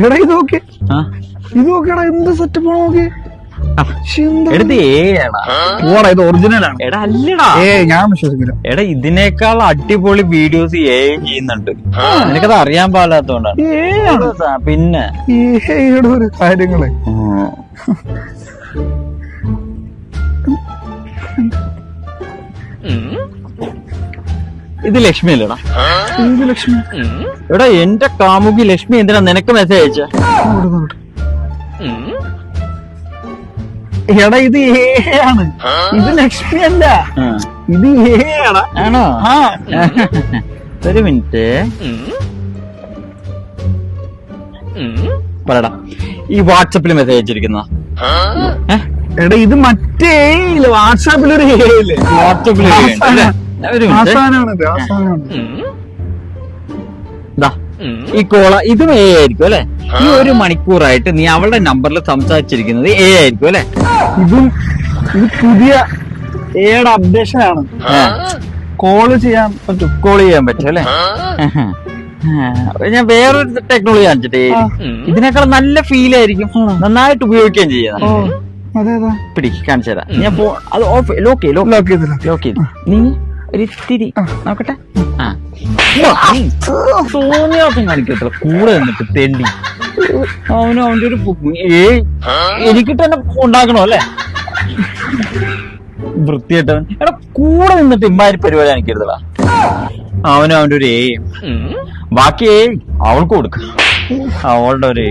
എടാ ഇത് നോക്കി, ഇത് നോക്കിയടാ, എന്ത് സെറ്റപ്പ് ആണ് നോക്കി. എടുത്ത് ഏടാ പോടാ, ഇത് ഒറിജിനൽ ആണ്. എടാ അല്ലടാ, ഞാൻ വിശ്വസിക്കില്ല. എടാ ഇതിനേക്കാൾ അടിപൊളി വീഡിയോസ് ചെയ്യുന്നുണ്ട്. നിനക്കത് അറിയാൻ പാടില്ലാത്തോണ്ടാണ്. പിന്നെ ഒരു കാര്യങ്ങള് ഇത് ലക്ഷ്മി അല്ലടാ. ഇത് ലക്ഷ്മി. എടാ എന്റെ കാമുകി ലക്ഷ്മി എന്തിനാ നിനക്ക് മെസ്സേജ് അയച്ച? എടാ ഇത് ആണ്, ഇത് ലക്ഷ്മി അല്ല, ഇത് ആണ്. ആണോ? ഒരു മിനിറ്റ് പറയടാ, ഈ വാട്സപ്പിൽ മെസ്സേജ് അയച്ചിരിക്കുന്ന? എടാ ഇത് മറ്റേ വാട്സാപ്പിലൊരു വാട്സപ്പിൽ ഈ കോള ഇതും എ ആയിരിക്കും അല്ലെ? ഈ 1 മണിക്കൂറായിട്ട് നീ അവളുടെ നമ്പറിൽ സംസാരിച്ചിരിക്കുന്നത് എ ആയിരിക്കും അല്ലെ? ഇത് പുതിയ എയുടെ അപ്ഡേഷൻ ആണ്. കോള് ചെയ്യാൻ പറ്റും, അല്ലെ? ഞാൻ വേറൊരു ടെക്നോളജി കാണിച്ചിട്ടേ, ഇതിനേക്കാൾ നല്ല ഫീൽ ആയിരിക്കും, നന്നായിട്ട് ഉപയോഗിക്കുകയും ചെയ്യാം. പിടി കാണിച്ചു തരാം ഞാൻ. അത് ഓഫ് ലോക്ക് ചെയ്ത് നീ ഒരിത്തിരി നോക്കട്ടെ. തോന്നിയാസം കാണിക്കത്തില്ല, കൂടെ നിന്നിട്ട് തെണ്ടി. അവന്റെ ഒരു എനിക്കിട്ട് തന്നെ ഉണ്ടാക്കണോ അല്ലെ? വൃത്തിയായിട്ടവൻ. എടാ കൂടെ നിന്നിട്ട് ഇമ്മാതിരി പരിപാടി കാണിക്കരുതടാ. അവന്റെ ഒരു ബാക്കി അവൾക്ക് കൊടുക്ക, അവളുടെ ഒരു